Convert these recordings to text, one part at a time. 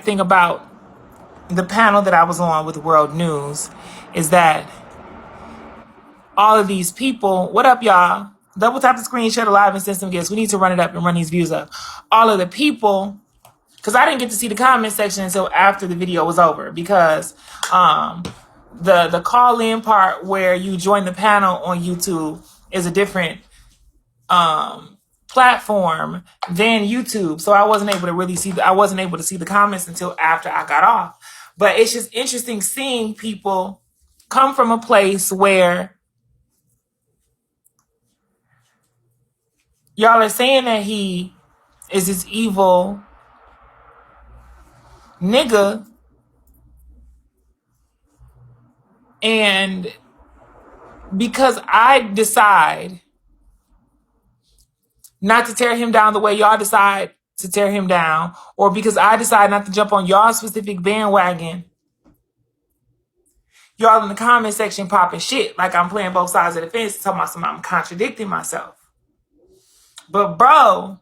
great thing about the panel that I was on with World News is that all of these people, what up, y'all? Double tap the screen, share the live, and send some gifts. We need to run it up and run these views up. All of the people, because I didn't get to see the comment section until after the video was over, because the call-in part where you join the panel on YouTube is a different platform than YouTube. So I wasn't able to really see the comments until after I got off. But it's just interesting seeing people come from a place where y'all are saying that he is this evil nigga, and because I decide not to tear him down the way y'all decide to tear him down, or because I decide not to jump on y'all specific bandwagon, y'all in the comment section popping shit like I'm playing both sides of the fence, talking about something I'm contradicting myself. But bro,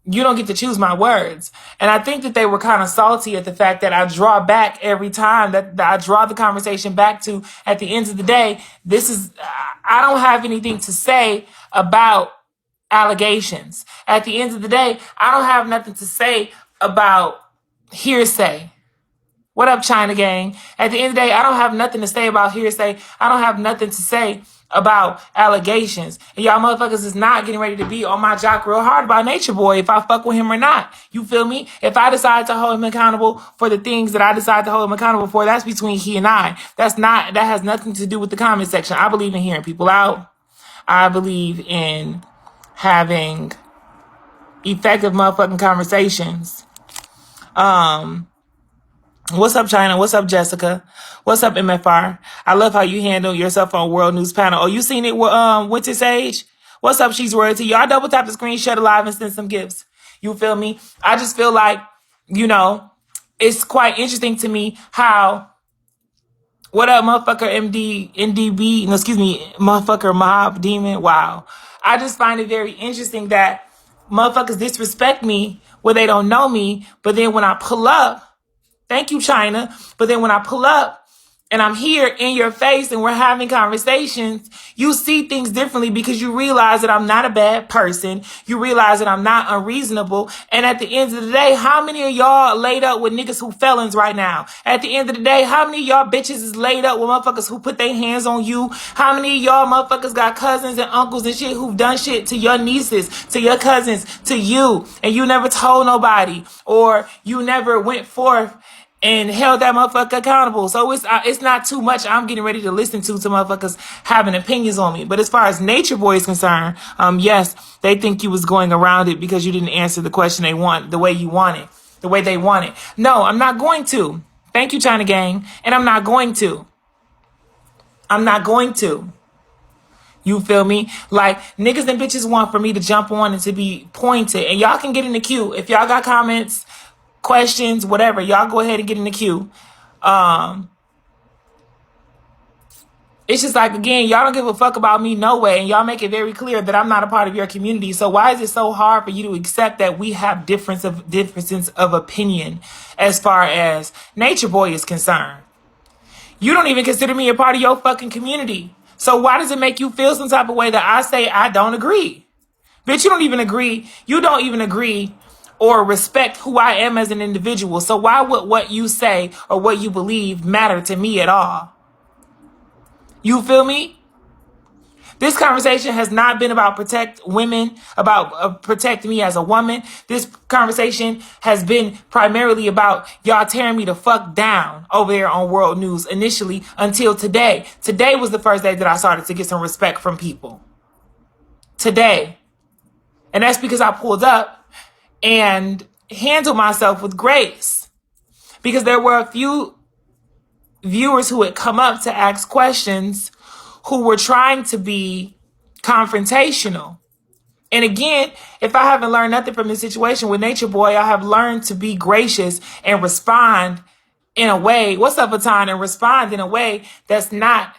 you don't get to choose my words. And I think that they were kind of salty at the fact that I draw back every time, that I draw the conversation back to, at the end of the day, I don't have anything to say about allegations. At the end of the day, I don't have nothing to say about hearsay. What up, China gang? At the end of the day, I don't have nothing to say about hearsay. I don't have nothing to say about allegations. And y'all motherfuckers is not getting ready to be on my jock real hard about Nature Boy if I fuck with him or not. You feel me? If I decide to hold him accountable for the things that I decide to hold him accountable for, that's between he and I. That has nothing to do with the comment section. I believe in hearing people out. I believe in having effective motherfucking conversations. What's up, China? What's up, Jessica? What's up, MFR? I love how you handle yourself on World News panel. Oh, you seen it with Winter Sage? What's up, She's Royalty? Y'all double tap the screen, share the live, and send some gifts. You feel me? I just feel like, it's quite interesting to me how, what up, motherfucker NDB, motherfucker Mob Demon. Wow. I just find it very interesting that motherfuckers disrespect me when they don't know me, but then when I pull up, thank you, China. But then when I pull up and I'm here in your face and we're having conversations, you see things differently because you realize that I'm not a bad person. You realize that I'm not unreasonable. And at the end of the day, how many of y'all laid up with niggas who felons right now? At the end of the day, how many of y'all bitches is laid up with motherfuckers who put their hands on you? How many of y'all motherfuckers got cousins and uncles and shit who've done shit to your nieces, to your cousins, to you, and you never told nobody, or you never went forth and held that motherfucker accountable? So it's not too much I'm getting ready to listen to motherfuckers having opinions on me. But as far as Nature Boy is concerned, yes, they think you was going around it because you didn't answer the question they want the way you want it, the way they want it. No, I'm not going to. Thank you, China Gang. And I'm not going to. I'm not going to. You feel me? Like, niggas and bitches want for me to jump on and to be pointed. And y'all can get in the queue. If y'all got comments, questions, whatever, y'all go ahead and get in the queue. It's just like, again, y'all don't give a fuck about me no way, and y'all make it very clear that I'm not a part of your community. So why is it so hard for you to accept that we have differences of opinion as far as Nature Boy is concerned? You don't even consider me a part of your fucking community. So why does it make you feel some type of way that I say I don't agree? Bitch, you don't even agree. You don't even agree or respect who I am as an individual. So why would what you say or what you believe matter to me at all? You feel me? This conversation has not been about protect women, about protect me as a woman. This conversation has been primarily about y'all tearing me the fuck down over there on World News initially until today. Today was the first day that I started to get some respect from people. Today. And that's because I pulled up and handle myself with grace, because there were a few viewers who had come up to ask questions who were trying to be confrontational. And again, if I haven't learned nothing from this situation with Nature Boy, I have learned to be gracious and respond in a way, what's up, Atan, and respond in a way that's not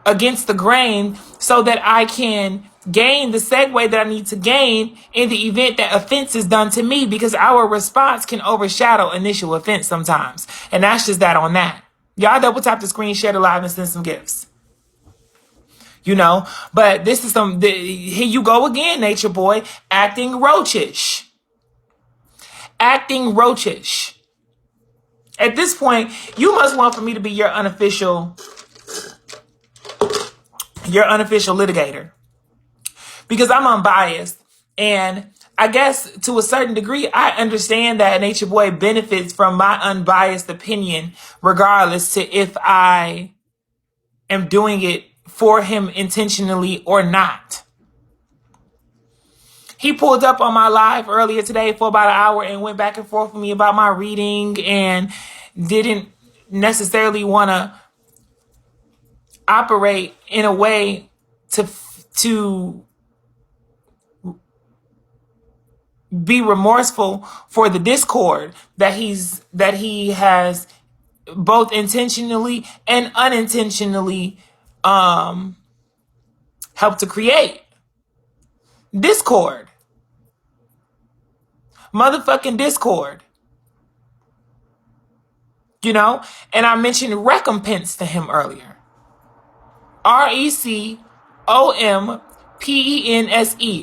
against the grain, so that I can gain the segue that I need to gain in the event that offense is done to me, because our response can overshadow initial offense sometimes. And that's just that on that. Y'all double tap the screen, share the live, and send some gifts. You know, but this is here you go again, nature boy, acting roachish. Acting roachish. At this point, you must want for me to be your unofficial litigator, because I'm unbiased. And I guess to a certain degree, I understand that Nature Boy benefits from my unbiased opinion, regardless to if I am doing it for him intentionally or not. He pulled up on my live earlier today for about an hour and went back and forth with me about my reading, and didn't necessarily want to operate in a way to be remorseful for the discord that he has both intentionally and unintentionally helped to create. Discord. Motherfucking discord. You know? And I mentioned recompense to him earlier. RECOMPENSE.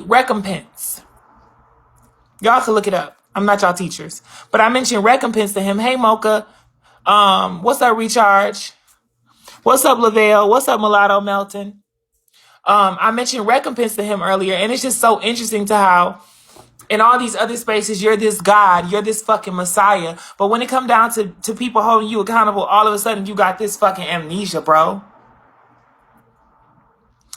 Recompense. Y'all can look it up. I'm not y'all teachers. But I mentioned recompense to him. Hey, Mocha. What's up, Recharge? What's up, Lavelle? What's up, Mulatto Melton? I mentioned recompense to him earlier, and it's just so interesting to how in all these other spaces, you're this God, you're this fucking Messiah. But when it come down to people holding you accountable, all of a sudden you got this fucking amnesia, bro.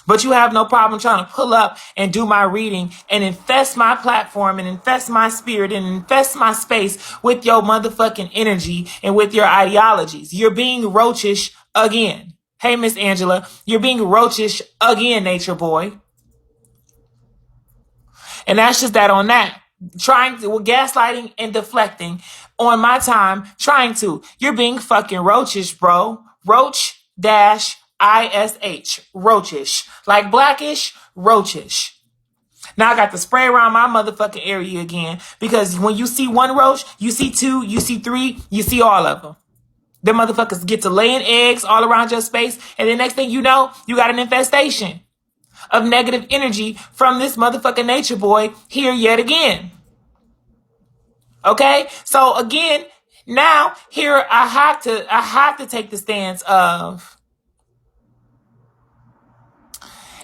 But you have no problem trying to pull up and do my reading and infest my platform and infest my spirit and infest my space with your motherfucking energy and with your ideologies. You're being roachish again. Hey, Miss Angela, you're being roachish again, Nature Boy. And that's just that on that. Gaslighting and deflecting on my time, You're being fucking roachish, bro. Roach dash ISH. Roachish. Like blackish, roachish. Now I got to spray around my motherfucking area again, because when you see one roach, you see two, you see three, you see all of them. Them motherfuckers get to laying eggs all around your space, and the next thing you know, you got an infestation of negative energy from this motherfucking Nature Boy here yet again. Okay? So again, now here I have to take the stance of,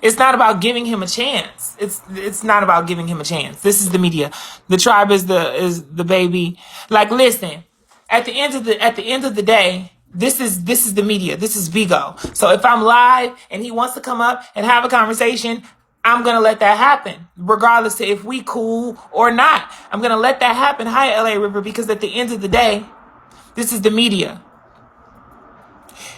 it's not about giving him a chance. It's not about giving him a chance. This is the media. The tribe is the baby. Like, listen, at the end of the day, this is the media. This is Vigo. So if I'm live and he wants to come up and have a conversation, I'm going to let that happen, regardless to if we cool or not. I'm going to let that happen. Hi, LA River, because at the end of the day, this is the media.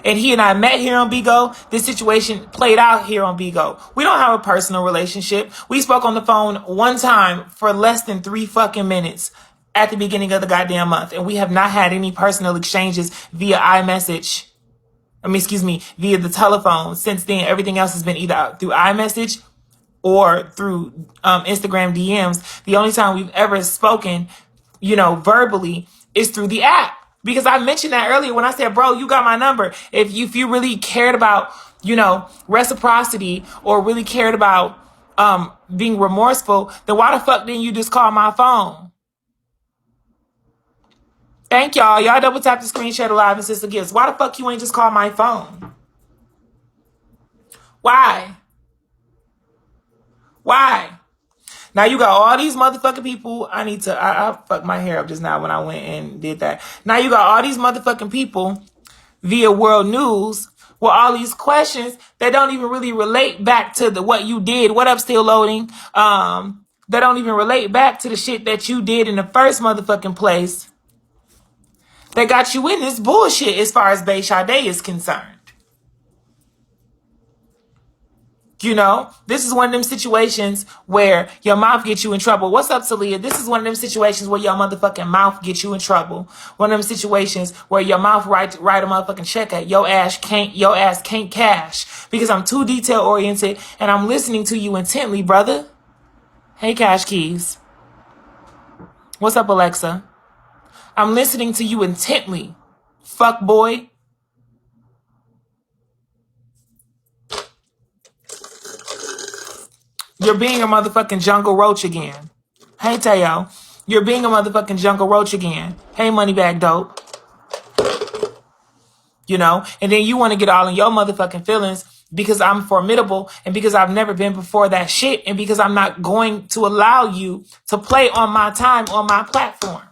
And he and I met here on Bigo. This situation played out here on Bigo. We don't have a personal relationship. We spoke on the phone one time for less than 3 fucking minutes at the beginning of the goddamn month. And we have not had any personal exchanges via iMessage. Via the telephone. Since then, everything else has been either through iMessage or through Instagram DMs. The only time we've ever spoken, verbally is through the app. Because I mentioned that earlier when I said, bro, you got my number. If you really cared about, reciprocity, or really cared about being remorseful, then why the fuck didn't you just call my phone? Thank y'all. Y'all double tap the screen, share the live, and sister gifts. Why the fuck you ain't just call my phone? Why? Now you got all these motherfucking people. I fucked my hair up just now when I went and did that. Now you got all these motherfucking people via World News with all these questions that don't even really relate back to what you did. What up, still loading? That don't even relate back to the shit that you did in the first motherfucking place that got you in this bullshit as far as Bay Sade is concerned. You know, this is one of them situations where your mouth gets you in trouble. What's up, Talia? This is one of them situations where your motherfucking mouth gets you in trouble. One of them situations where your mouth write a motherfucking check at your ass can't cash because I'm too detail oriented and I'm listening to you intently, brother. Hey, Cash Keys. What's up, Alexa? I'm listening to you intently. Fuck boy. You're being a motherfucking jungle roach again. Hey, Teo. You're being a motherfucking jungle roach again. Hey, Moneybag Dope. You know? And then you want to get all in your motherfucking feelings because I'm formidable and because I've never been before that shit and because I'm not going to allow you to play on my time on my platform.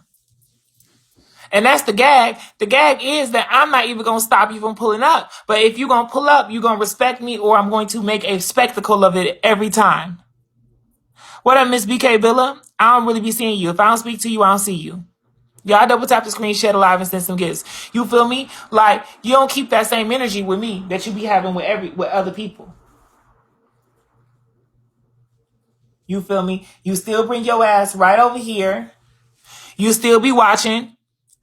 And that's the gag. The gag is that I'm not even going to stop you from pulling up. But if you're going to pull up, you're going to respect me or I'm going to make a spectacle of it every time. What up, Miss BK Billa? I don't really be seeing you. If I don't speak to you, I don't see you. Y'all double tap the screen, share the live, and send some gifts. You feel me? Like, you don't keep that same energy with me that you be having with other people. You feel me? You still bring your ass right over here. You still be watching.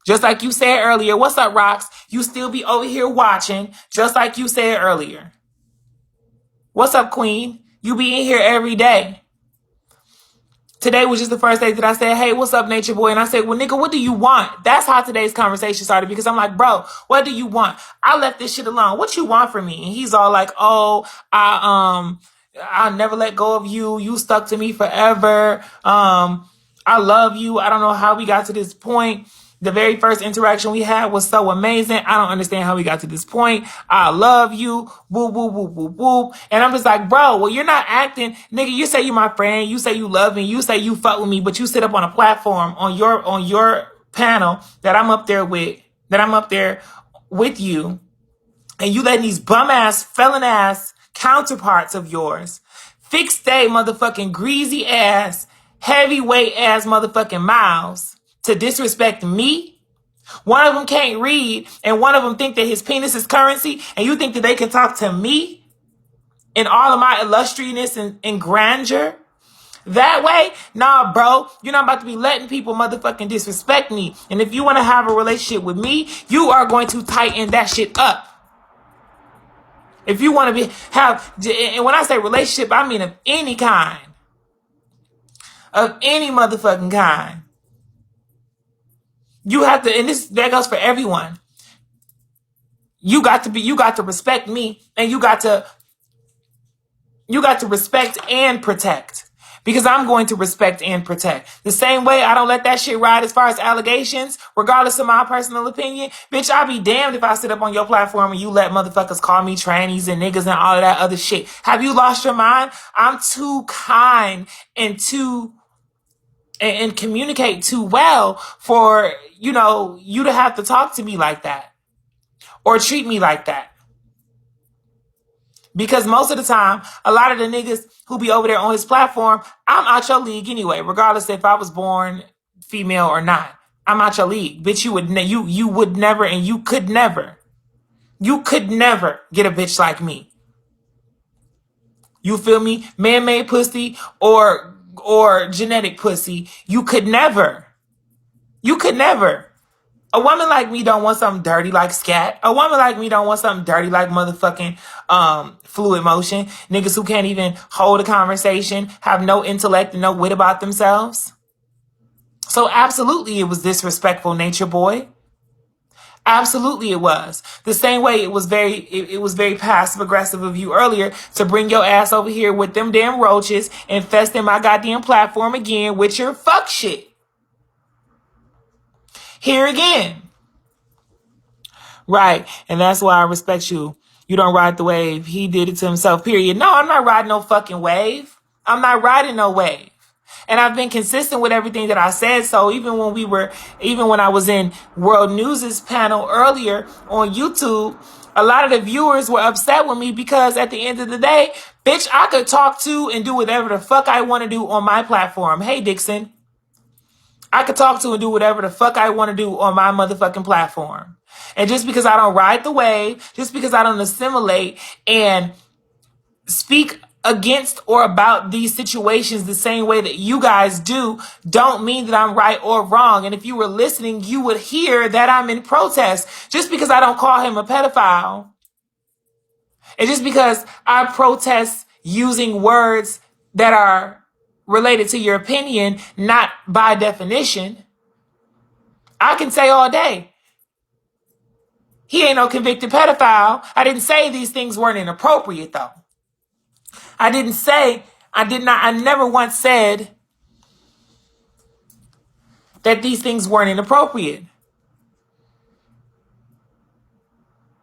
Just like you said earlier. What's up, Rocks? You still be over here watching, just like you said earlier. What's up, Queen? You be in here every day. Today was just the first day that I said, hey, what's up, Nature Boy? And I said, well, nigga, what do you want? That's how today's conversation started because I'm like, bro, what do you want? I left this shit alone. What you want from me? And he's all like, oh, I'll never let go of you. You stuck to me forever. I love you. I don't know how we got to this point. The very first interaction we had was so amazing. I don't understand how we got to this point. I love you. Whoop, whoop, whoop, whoop, whoop. And I'm just like, bro, well, you're not acting. Nigga, you say you're my friend. You say you love me. You say you fuck with me, but you sit up on a platform on your panel that I'm up there with you. And you letting these bum ass, felon ass counterparts of yours, fixed day motherfucking greasy ass, heavyweight ass motherfucking mouths to disrespect me. One of them can't read and one of them think that his penis is currency and you think that they can talk to me in all of my illustriousness and grandeur that way? Nah, bro, you're not about to be letting people motherfucking disrespect me. And if you want to have a relationship with me, you are going to tighten that shit up. If you want to and when I say relationship, I mean of any kind. Of any motherfucking kind. You have to, and that goes for everyone. You got to respect me, and you got to respect and protect. Because I'm going to respect and protect. The same way I don't let that shit ride as far as allegations, regardless of my personal opinion. Bitch, I'll be damned if I sit up on your platform and you let motherfuckers call me trannies and niggas and all of that other shit. Have you lost your mind? I'm too kind and communicate too well for, you to have to talk to me like that or treat me like that. Because most of the time, a lot of the niggas who be over there on his platform, I'm out your league anyway, regardless if I was born female or not. I'm out your league. Bitch, you would never and you could never get a bitch like me. You feel me? Man-made pussy or genetic pussy. You could never. A woman like me don't want something dirty like scat. A woman like me don't want something dirty like motherfucking fluid motion. Niggas who can't even hold a conversation, have no intellect and no wit about themselves. So absolutely it was disrespectful, Nature Boy. Absolutely it was. The same way it was very passive aggressive of you earlier to bring your ass over here with them damn roaches infesting my goddamn platform again with your fuck shit. Here again. Right. And that's why I respect you. You don't ride the wave. He did it to himself, period. No, I'm not riding no fucking wave. I'm not riding no wave. And I've been consistent with everything that I said. So even when I was in World News' panel earlier on YouTube, a lot of the viewers were upset with me because at the end of the day, bitch, I could talk to and do whatever the fuck I want to do on my platform. Hey, Dixon. I could talk to and do whatever the fuck I want to do on my motherfucking platform. And just because I don't ride the wave, just because I don't assimilate and speak against or about these situations the same way that you guys do don't mean that I'm right or wrong. And if you were listening, you would hear that I'm in protest. Just because I don't call him a pedophile, and just because I protest using words that are related to your opinion, not by definition, I can say all day, he ain't no convicted pedophile. I didn't say these things weren't inappropriate though. I never once said that these things weren't inappropriate.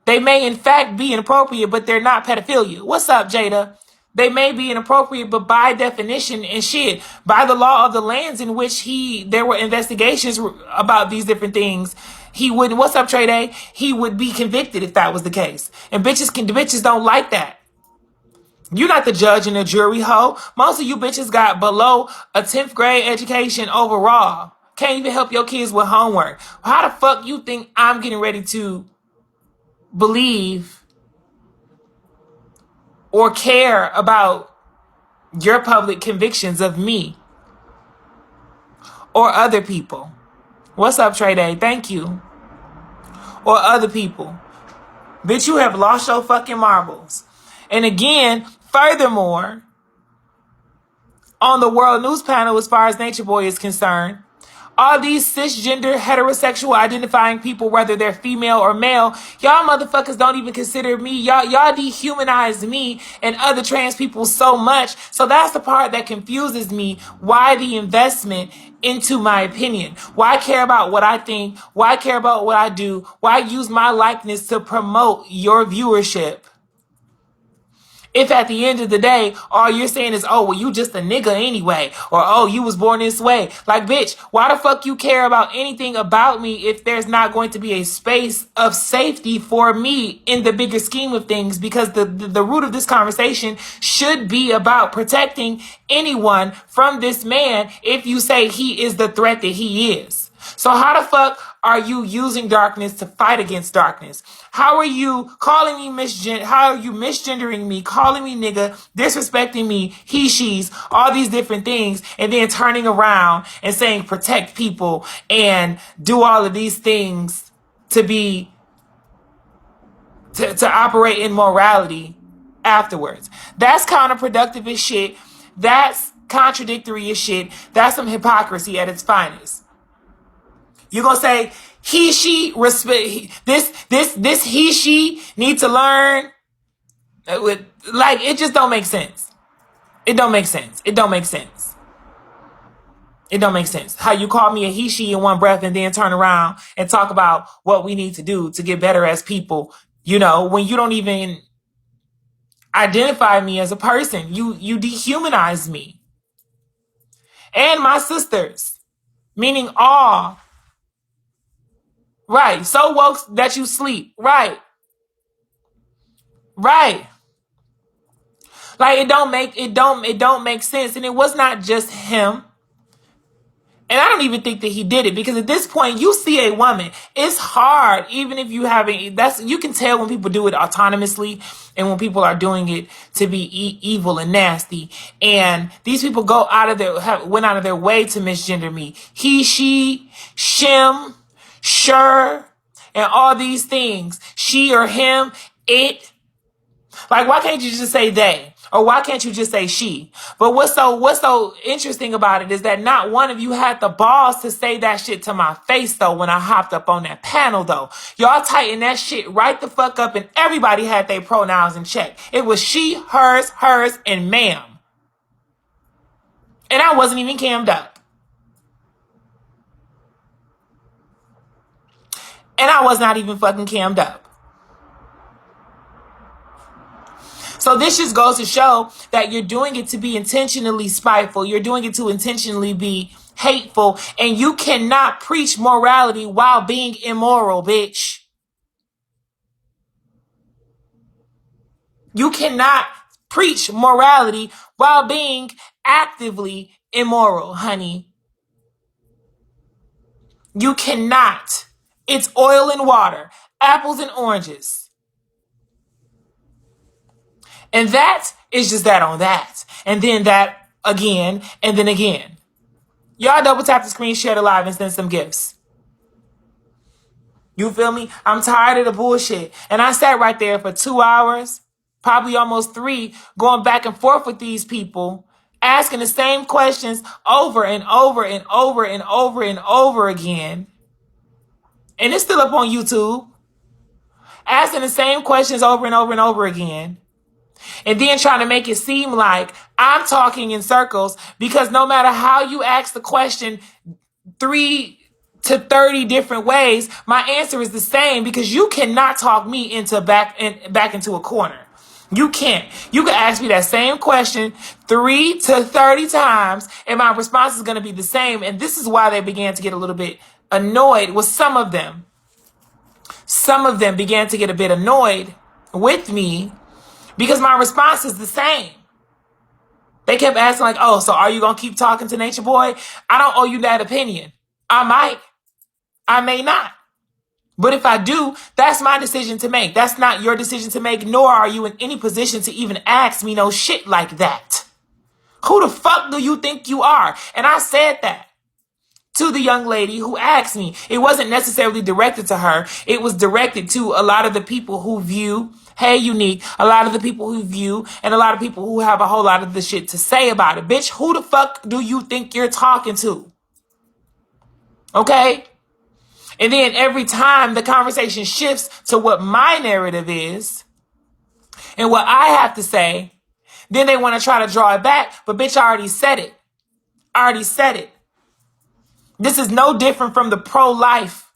They may in fact be inappropriate, but they're not pedophilia. What's up, Jada? They may be inappropriate, but by definition and shit, by the law of the lands in which there were investigations about these different things, he would, what's up, Trey Day? He would be convicted if that was the case. And bitches don't like that. You're not the judge and the jury, ho. Most of you bitches got below a 10th grade education overall. Can't even help your kids with homework. How the fuck you think I'm getting ready to believe or care about your public convictions of me or other people? What's up, Trey Day? Thank you. Or other people. Bitch, you have lost your fucking marbles. And again, furthermore, on the World News panel, as far as Nature Boy is concerned, all these cisgender, heterosexual identifying people, whether they're female or male, y'all motherfuckers don't even consider me. Y'all dehumanize me and other trans people so much. So that's the part that confuses me. Why the investment into my opinion? Why care about what I think? Why care about what I do? Why use my likeness to promote your viewership? If at the end of the day, all you're saying is, oh, well, you just a nigga anyway. Or, oh, you was born this way. Like, bitch, why the fuck you care about anything about me if there's not going to be a space of safety for me in the bigger scheme of things? Because the root of this conversation should be about protecting anyone from this man if you say he is the threat that he is. So how the fuck are you using darkness to fight against darkness? How are you calling me how are you misgendering me, calling me nigga, disrespecting me, he, she's, all these different things, and then turning around and saying protect people and do all of these things to operate in morality afterwards? That's counterproductive as shit. That's contradictory as shit. That's some hypocrisy at its finest. You're going to say, he, she, respect, this, he, she need to learn. Like, it just don't make sense. It don't make sense. It don't make sense. It don't make sense. How you call me a he, she in one breath and then turn around and talk about what we need to do to get better as people, you know, when you don't even identify me as a person. You dehumanize me. And my sisters. Meaning all. Right. So woke that you sleep. Right. Right. Like it don't make sense. And it was not just him. And I don't even think that he did it, because at this point you see a woman. It's hard, even if you haven't, you can tell when people do it autonomously and when people are doing it to be evil and nasty. And these people went out of their way to misgender me. He, she, shim, sure, and all these things. She or him, it. Like, why can't you just say they? Or why can't you just say she? But what's so interesting about it is that not one of you had the balls to say that shit to my face, though, when I hopped up on that panel, though. Y'all tighten that shit right the fuck up, and everybody had their pronouns in check. It was she, hers, and ma'am. And I wasn't even cammed up. And I was not even fucking cammed up. So this just goes to show that you're doing it to be intentionally spiteful. You're doing it to intentionally be hateful. And you cannot preach morality while being immoral, bitch. You cannot preach morality while being actively immoral, honey. You cannot. It's oil and water, apples and oranges. And that It's just that on that. And then that again, and then again. Y'all double tap the screen, share the live, and send some gifts. You feel me? I'm tired of the bullshit. And I sat right there for 2 hours, probably almost 3, going back and forth with these people, asking the same questions over and over and over and over and over again. And it's still up on YouTube. Asking the same questions over and over and over again. And then trying to make it seem like I'm talking in circles, because no matter how you ask the question 3 to 30 different ways, my answer is the same, because you cannot talk me into back into a corner. You can't. You can ask me that same question 3 to 30 times and my response is going to be the same. And this is why they began to get a little bit annoyed with some of them. Some of them began to get a bit annoyed with me because my response is the same. They kept asking like, oh, so are you going to keep talking to Nature Boy? I don't owe you that opinion. I might. I may not. But if I do, that's my decision to make. That's not your decision to make, nor are you in any position to even ask me no shit like that. Who the fuck do you think you are? And I said that to the young lady who asked me. It wasn't necessarily directed to her. It was directed to a lot of the people who view, hey, Unique, a lot of the people who view, and a lot of people who have a whole lot of the shit to say about it. Bitch, who the fuck do you think you're talking to? Okay? And then every time the conversation shifts to what my narrative is and what I have to say, then they want to try to draw it back. But bitch, I already said it. I already said it. This is no different from the pro-life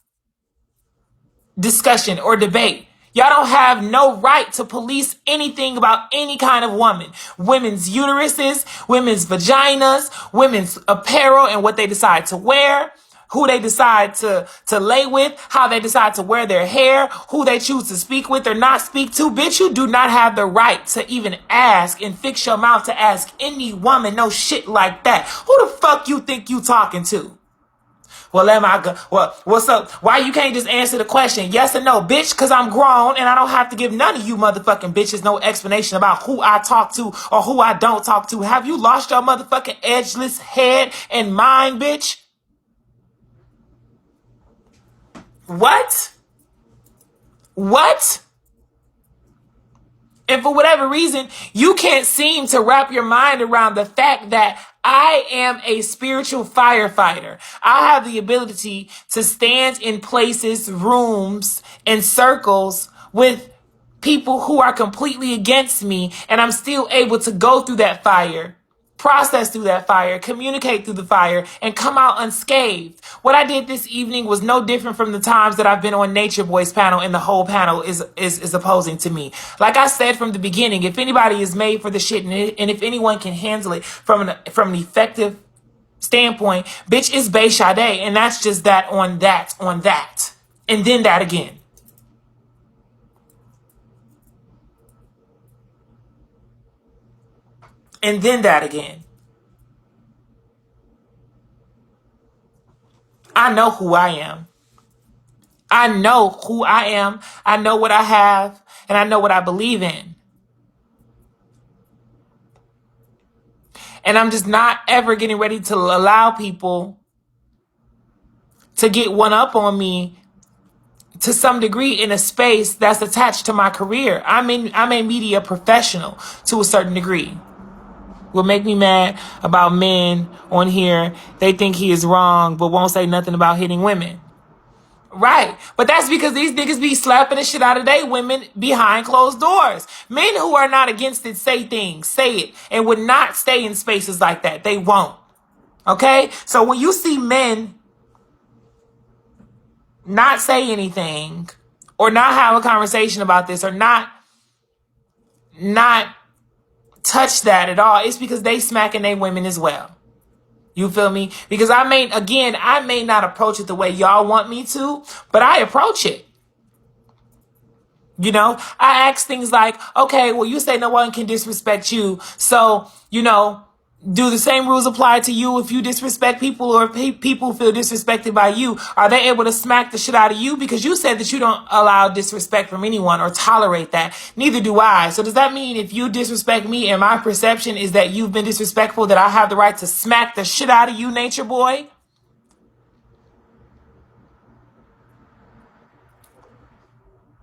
discussion or debate. Y'all don't have no right to police anything about any kind of woman. Women's uteruses, women's vaginas, women's apparel and what they decide to wear, who they decide to lay with, how they decide to wear their hair, who they choose to speak with or not speak to. Bitch, you do not have the right to even ask and fix your mouth to ask any woman no shit like that. Who the fuck you think you talking to? Well, what's up? Why you can't just answer the question yes or no, bitch? Because I'm grown and I don't have to give none of you motherfucking bitches no explanation about who I talk to or who I don't talk to. Have you lost your motherfucking edgeless head and mind, bitch? What? And for whatever reason, you can't seem to wrap your mind around the fact that I am a spiritual firefighter. I have the ability to stand in places, rooms, and circles with people who are completely against me, and I'm still able to go through that fire, process through that fire, communicate through the fire, and come out unscathed. What I did this evening was no different from the times that I've been on Nature Boy's panel, and the whole panel is opposing to me. Like I said from the beginning, if anybody is made for the shit, and if anyone can handle it from an effective standpoint, bitch, it's Bay Sade, and that's just that on that, and then that again. And then that again. I know who I am. I know who I am. I know what I have. And I know what I believe in. And I'm just not ever getting ready to allow people to get one up on me to some degree in a space that's attached to my career. I'm a media professional to a certain degree. What make me mad about men on here, they think he is wrong, but won't say nothing about hitting women. Right. But that's because these niggas be slapping the shit out of they women behind closed doors. Men who are not against it say things, say it, and would not stay in spaces like that. They won't. Okay? So when you see men not say anything or not have a conversation about this or not touch that at all, it's because they smacking they women as well. You feel me? Because I may not approach it the way y'all want me to, but I approach it. You know, I ask things like, okay, well, you say no one can disrespect you. So, you know, Do the same rules apply to you if you disrespect people, or if people feel disrespected by you? Are they able to smack the shit out of you? Because you said that you don't allow disrespect from anyone or tolerate that. Neither do I. So does that mean if you disrespect me and my perception is that you've been disrespectful, that I have the right to smack the shit out of you, Nature Boy?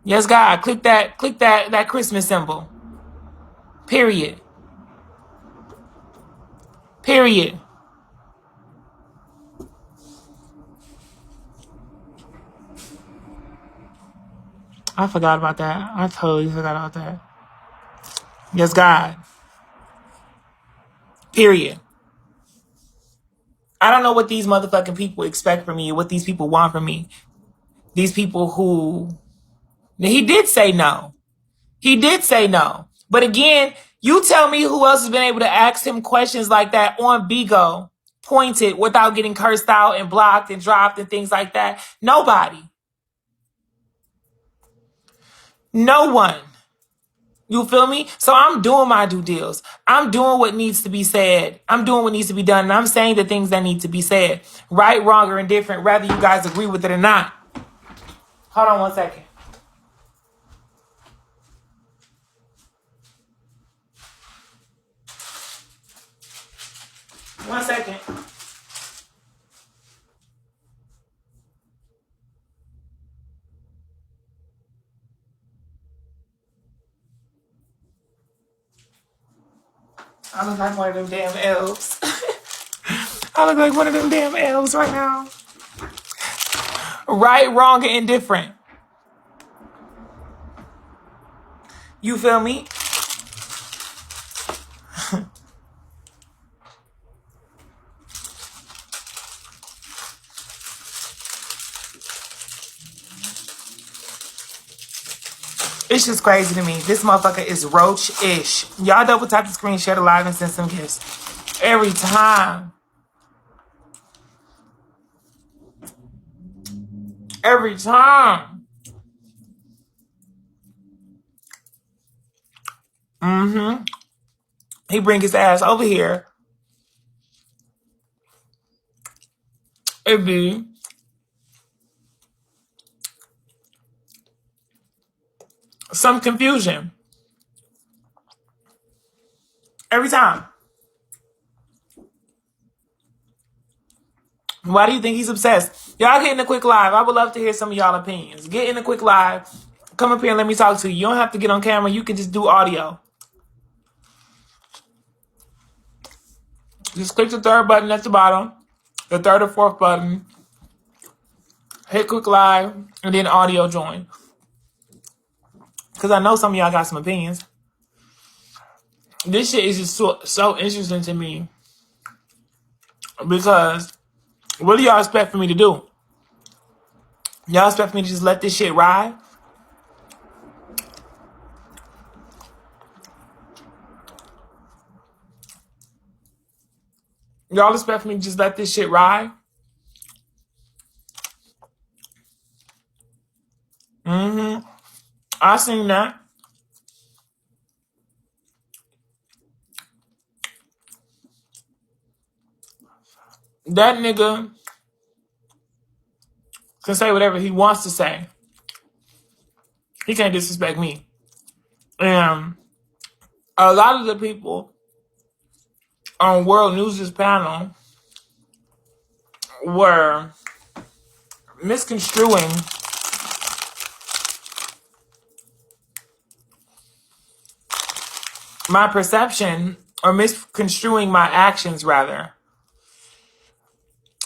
Yes, God. Click that Christmas symbol. Period. Period. I forgot about that. I totally forgot about that. Yes, God. Period. I don't know what these motherfucking people expect from me, what these people want from me. These people who... He did say no. He did say no. But again, you tell me who else has been able to ask him questions like that on Bigo, pointed, without getting cursed out and blocked and dropped and things like that. Nobody. No one. You feel me? So I'm doing my due deals. I'm doing what needs to be said. I'm doing what needs to be done. And I'm saying the things that need to be said. Right, wrong, or indifferent, whether you guys agree with it or not. Hold on one second. One second. I look like one of them damn elves. I look like one of them damn elves right now. Right, wrong, and indifferent. You feel me? It's just crazy to me. This motherfucker is roach-ish. Y'all double tap the screen, share the live, and send some gifts. Every time. Every time. Mm-hmm. He bring his ass over here. It be some confusion. Every time. Why do you think he's obsessed? Y'all get in a quick live. I would love to hear some of y'all opinions. Get in a quick live. Come up here and let me talk to you. You don't have to get on camera. You can just do audio. Just click the third button at the bottom. The third or fourth button. Hit quick live. And then audio join. Because I know some of y'all got some opinions. This shit is just so interesting to me. Because what do y'all expect for me to do? Y'all expect me to just let this shit ride? Y'all expect me to just let this shit ride? Mm-hmm. I seen that. That nigga can say whatever he wants to say. He can't disrespect me. And a lot of the people on World News' panel were misconstruing my perception, or misconstruing my actions, rather.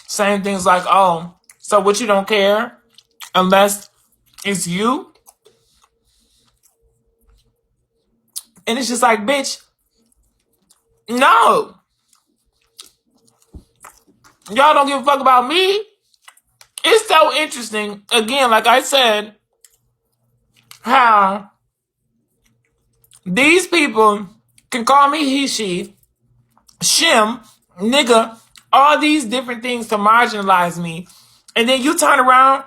Saying things like, oh, so what, you don't care unless it's you? And it's just like, bitch, no. Y'all don't give a fuck about me. It's so interesting. Again, like I said, how these people can call me he, she, shim, nigga, all these different things to marginalize me. And then you turn around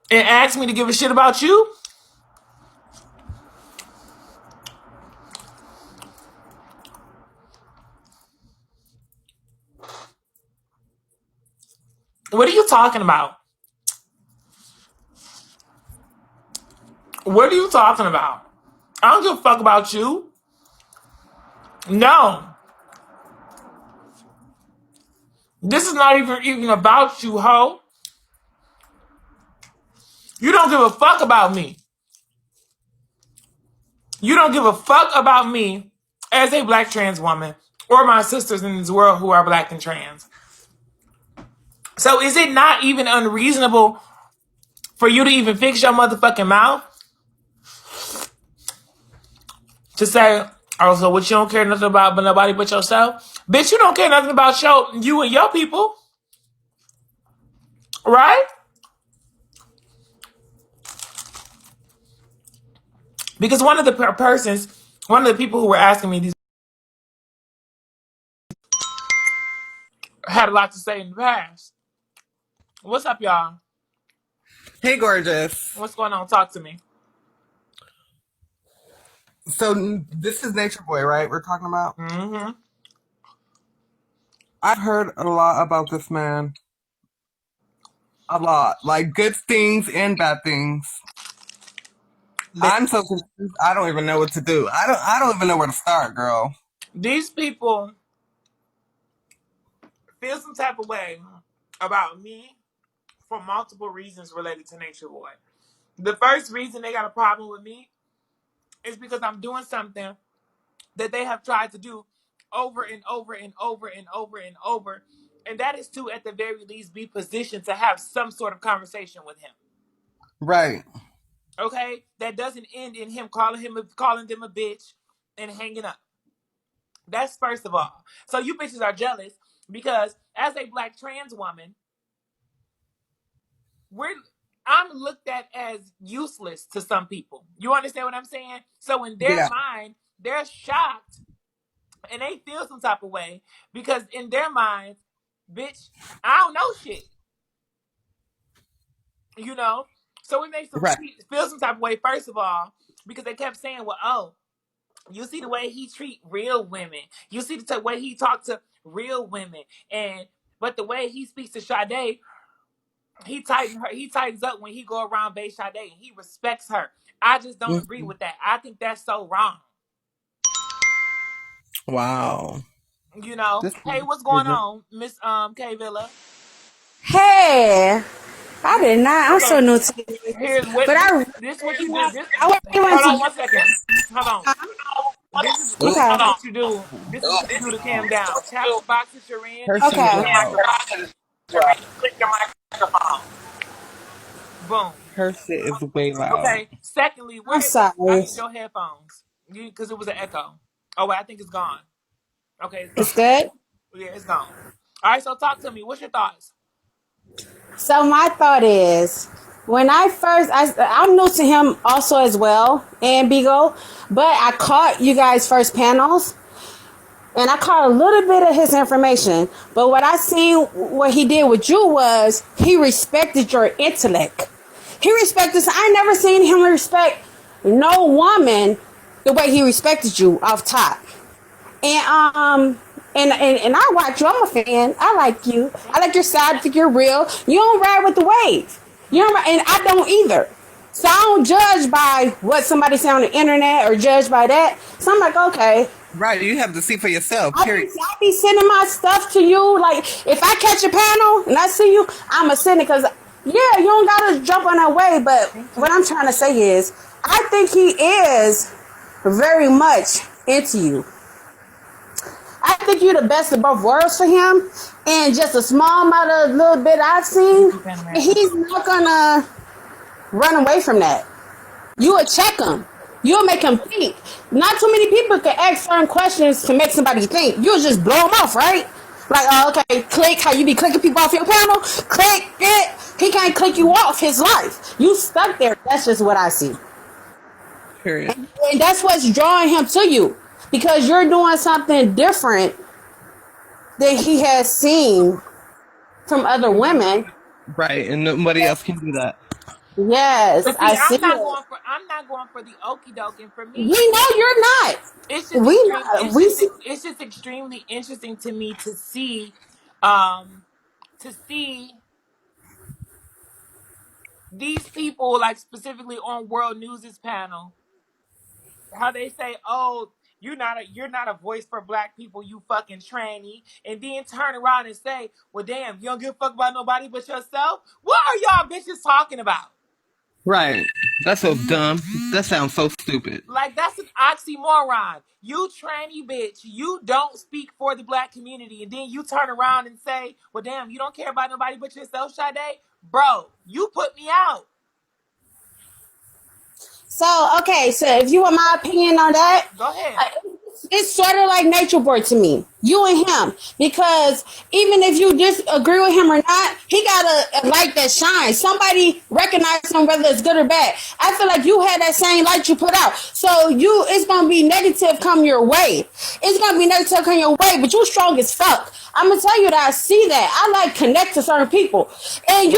and ask me to give a shit about you? What are you talking about? What are you talking about? I don't give a fuck about you. No. This is not even about you, ho. You don't give a fuck about me. You don't give a fuck about me as a black trans woman or my sisters in this world who are black and trans. So is it not even unreasonable for you to even fix your motherfucking mouth to say, oh, so what, you don't care nothing about but nobody but yourself? Bitch, you don't care nothing about you and your people. Right? Because one of the people who were asking me these had a lot to say in the past. What's up, y'all? Hey, gorgeous. What's going on? Talk to me. So this is Nature Boy, right? We're talking about. Mm-hmm. I've heard a lot about this man. A lot, like good things and bad things. I'm so confused. I don't even know what to do. I don't even know where to start, girl. These people feel some type of way about me for multiple reasons related to Nature Boy. The first reason they got a problem with me is because I'm doing something that they have tried to do over and over and over and over and over. And that is to, at the very least, be positioned to have some sort of conversation with him. Right. Okay? That doesn't end in him calling them a bitch and hanging up. That's first of all. So you bitches are jealous because as a black trans woman, I'm looked at as useless to some people. You understand what I'm saying? So in their Yeah. mind, they're shocked and they feel some type of way because in their minds, bitch, I don't know shit. You know? So it makes them Right. feel some type of way, first of all, because they kept saying, well, oh, you see the way he treat real women. You see the way he talk to real women. But the way he speaks to Sade, he tightens up when he go around Bay Sade and he respects her. I just don't agree with that. I think that's so wrong. Wow. You know? This Hey, what's is going on, Miss K Villa? Hey, I did not. I'm so Okay. new to this, Here's what but I this what you do. This I went hold on to. one second. Hold on. This is Okay, what you do. This is what you do to calm down. Tap the box that you're in her and shit click is okay, your loud. microphone. Boom. Her shit is way loud. Okay. Secondly, I'm I sorry. need your headphones. Because it was an echo. Oh wait, I think it's gone. Okay, it's It's gone. good. Yeah, it's gone. All right, so talk to me. What's your thoughts? So my thought is, when I'm new to him also as well, and Bigo, but I caught you guys' first panels, and I caught a little bit of his information. But what I seen, what he did with you was he respected your intellect. He respected. I never seen him respect no woman the way he respected you off top. And I watch you. I'm a fan. I like you. I like your side. I think you're real. You don't ride with the wave. You don't, and I don't either. So I don't judge by what somebody say on the internet or judge by that. So I'm like, okay, Right. You have to see for yourself. Period. I be sending my stuff to you. Like, if I catch a panel and I see you, I'ma send it because, yeah, you don't gotta jump on that wave. But what I'm trying to say is, I think he is very much into you. I think you're the best of both worlds for him. And just a small amount of little bit I've seen, he's not gonna run away from that. You will check him. You'll make him think. Not too many people can ask certain questions to make somebody think. You'll just blow them off, right? Like, oh, okay, click. How you be clicking people off your panel? Click it. He can't click you off his life. You stuck there. That's just what I see. Period. And that's what's drawing him to you. Because you're doing something different than he has seen from other women. Right. And nobody else can do that. Yes, But I see, see it. I'm not going for the okie doke, and for We me, know you're not. it's just We extreme. know. We see. It's just extremely interesting to me to see, um, to see. these people, like specifically on World News's panel, how they say, "Oh, you're not a voice for black people, you fucking tranny," and then turn around and say, "Well, damn, you don't give a fuck about nobody but yourself." What are y'all bitches talking about? Right. That's so dumb. That sounds so stupid. Like, that's an oxymoron. You tranny bitch, you don't speak for the black community, and then you turn around and say, "Well, damn, you don't care about nobody but yourself, Sade." Bro, you put me out. So, okay, so if you want my opinion on that, Go ahead. it's sort of like Nature Boy to me, you and him, because even if you disagree with him or not, he got a light that shines. Somebody recognize him whether it's good or bad. I feel like you had that same light you put out, so it's gonna be negative come your way. It's gonna be negative come your way, but you strong as fuck. I'm gonna tell you that I see that. I like connect to certain people, and you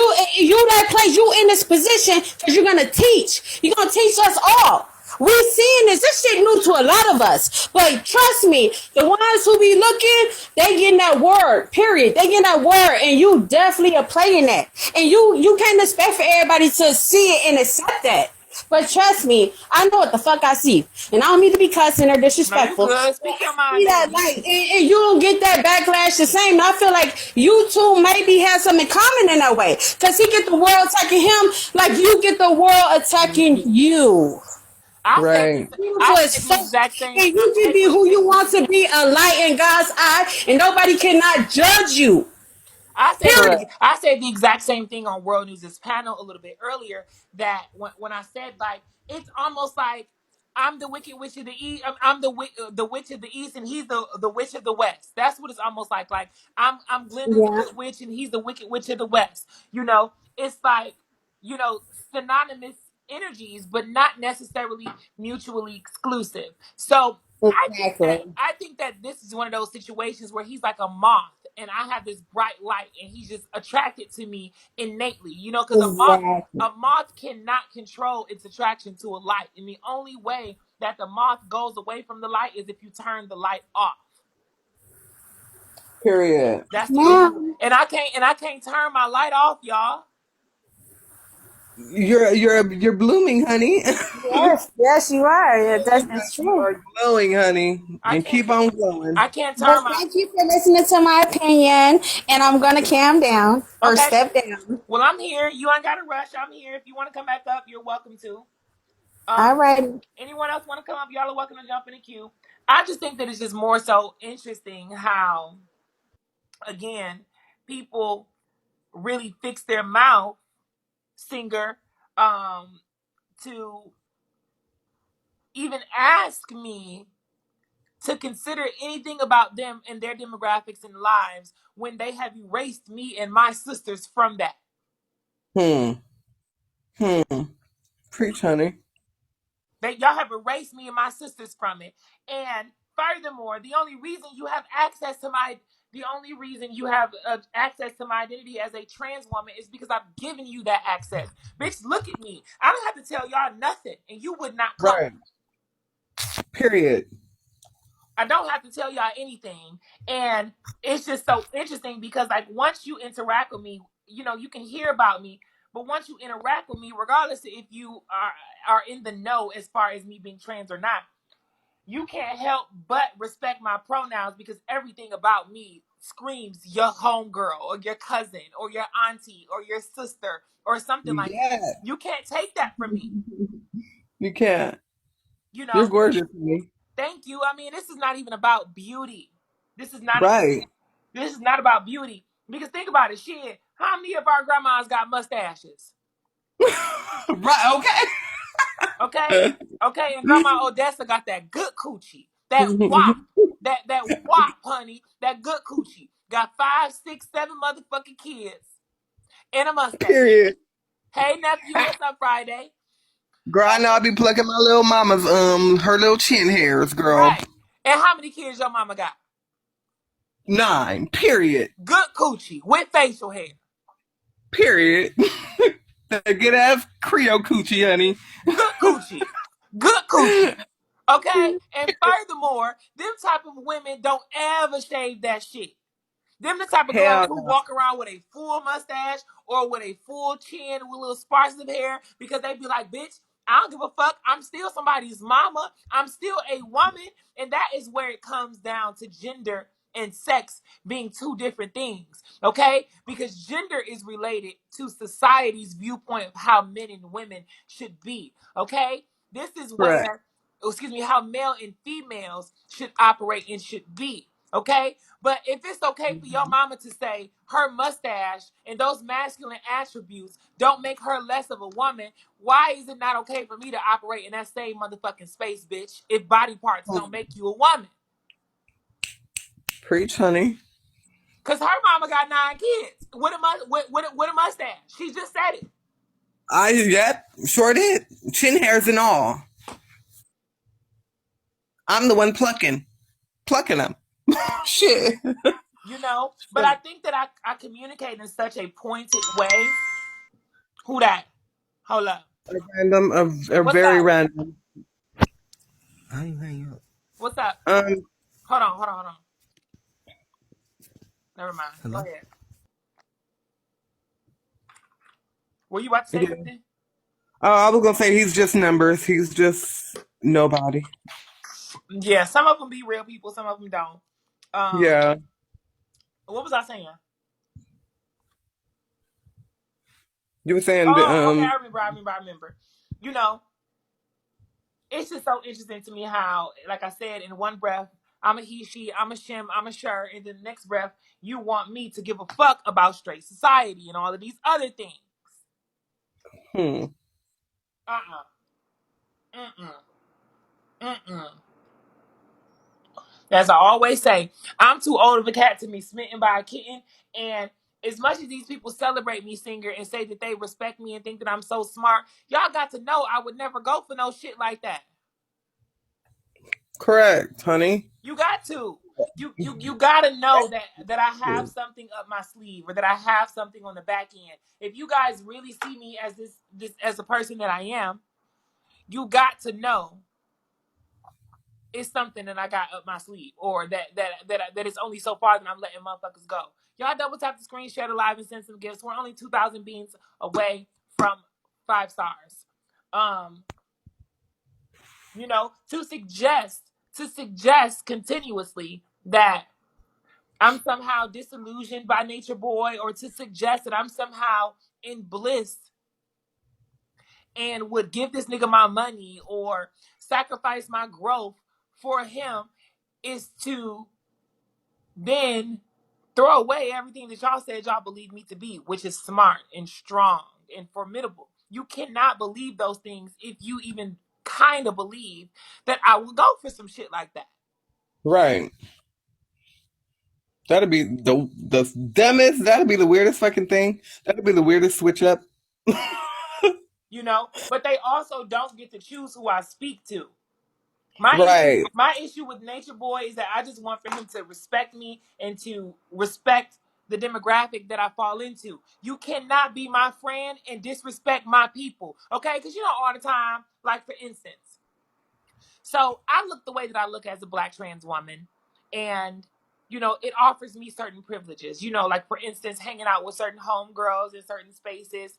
that place, you in this position because you're gonna teach. You're gonna teach us all. We seeing this. This shit new to a lot of us. But trust me, the ones who be looking, they getting that word. Period. They getting that word, and you definitely are playing that. And you can't expect for everybody to see it and accept that. But trust me, I know what the fuck I see, and I don't mean to be cussing or No, you disrespectful. good. Speak your See mind, that, baby. like, and you don't get that backlash the same. And I feel like you two maybe have something in common in that way, because he get the world attacking him like you get the world attacking you. I said Right. this. I For said the exact same. and you can be who you want to be, a light in God's eye, and nobody cannot judge you. Correct. I said the exact same thing on World News' panel a little bit earlier. That when I said, like, it's almost like I'm the Wicked Witch of the East. I'm the Witch of the East, and he's the Witch of the West. That's what it's almost like. Like, I'm Glinda the Yeah, Good Witch, and he's the Wicked Witch of the West. You know, it's like, synonymous energies, but not necessarily mutually exclusive. So exactly. I think that this is one of those situations where he's like a moth, and I have this bright light, and he's just attracted to me innately. Because Exactly. a moth cannot control its attraction to a light, and the only way that the moth goes away from the light is if you turn the light off. Period. That's the only, Now, and I can't turn my light off, y'all. You're blooming, honey. yes, you are. Yeah, that's You true. are glowing, honey, I and can't keep on glowing. I can't But turn my thank you for listening to my opinion, and I'm gonna calm down or okay. step down. Well, I'm here. You ain't got to rush. I'm here. If you want to come back up, you're welcome to. All right. Anyone else want to come up? Y'all are welcome to jump in the queue. I just think that it's just more so interesting how, again, people really fix their mouth, singer, to even ask me to consider anything about them and their demographics and lives when they have erased me and my sisters from that. Hmm. Preach, honey. That y'all have erased me and my sisters from it. And furthermore, the only reason you have access to my identity as a trans woman is because I've given you that access. Bitch, look at me. I don't have to tell y'all nothing, and you would not come. Right. Period. I don't have to tell y'all anything. And it's just so interesting because, like, once you interact with me, you can hear about me. But once you interact with me, regardless if you are in the know as far as me being trans or not, you can't help but respect my pronouns because everything about me screams your homegirl or your cousin or your auntie or your sister or something like that. Yeah. You can't take that from me. You can't. You You're know, gorgeous to me. thank you. I mean, this is not even about beauty. This is not Right. this is not about beauty. Because think about it, shit. How many of our grandmas got mustaches? Right. Okay. Okay? Okay, and Grandma Odessa got that good coochie. That wop. That wop, honey. That good coochie. Got 5, 6, 7 motherfucking kids. And a mustache. Period. Hey nephew, what's up, Friday? Girl, I know I be plucking my little mama's her little chin hairs, girl. Right. And how many kids your mama got? 9. Period. Good coochie with facial hair. Period. Good ass Creole coochie, honey. Good coochie. Good coochie. Okay? And furthermore, them type of women don't ever shave that shit. Them the type of girls Hell who no. walk around with a full mustache or with a full chin with little sparses of hair because they be like, bitch, I don't give a fuck. I'm still somebody's mama. I'm still a woman. And that is where it comes down to gender and sex being two different things. Okay? Because gender is related to society's viewpoint of how men and women should be. Okay? This is Correct. where, excuse me, how male and females should operate and should be. Okay? But if it's okay for your mama to say her mustache and those masculine attributes don't make her less of a woman, why is it not okay for me to operate in that same motherfucking space, bitch, if body parts don't make you a woman? Preach, honey. Because her mama got 9 kids with a mustache. She just said it. Yep, sure did. Chin hairs and all. I'm the one plucking them. Shit. You know? But I think that I communicate in such a pointed way. Who that? Hold up. A What's very up? random. What's up? Um, Hold on. Never mind. Hello? Go ahead. Were you about to say yeah. something? I was gonna say he's just numbers. He's just nobody. Yeah, some of them be real people, some of them don't. Yeah. What was I saying? You were saying Oh, okay, I remember. You know, it's just so interesting to me how, like I said, in one breath, I'm a he, she, I'm a shim, I'm a sure, and then the next breath, you want me to give a fuck about straight society and all of these other things. Mm-mm. As I always say, I'm too old of a cat to be smitten by a kitten. And as much as these people celebrate me, singer, and say that they respect me and think that I'm so smart, y'all got to know I would never go for no shit like that. Correct, honey. You got to. You gotta know that I have something up my sleeve or that I have something on the back end. If you guys really see me as this as the person that I am, you got to know it's something that I got up my sleeve, or that it's only so far that I'm letting motherfuckers go. Y'all double tap the screen, share the live, and send some gifts. We're only 2,000 beans away from 5 stars. You know, to suggest continuously that I'm somehow disillusioned by Nature Boy, or to suggest that I'm somehow in bliss and would give this nigga my money or sacrifice my growth for him, is to then throw away everything that y'all said y'all believe me to be, which is smart and strong and formidable. You cannot believe those things if you even kind of believe that I will go for some shit like that. Right. That'd be the dumbest. That'd be the weirdest fucking thing. That'd be the weirdest switch up. You know, but they also don't get to choose who I speak to. My Right. issue with Nature Boy is that I just want for him to respect me and to respect the demographic that I fall into. You cannot be my friend and disrespect my people, okay? Because you know, all the time, like for instance, so I look the way that I look as a Black trans woman, and you know, it offers me certain privileges. You know, like for instance, hanging out with certain homegirls in certain spaces,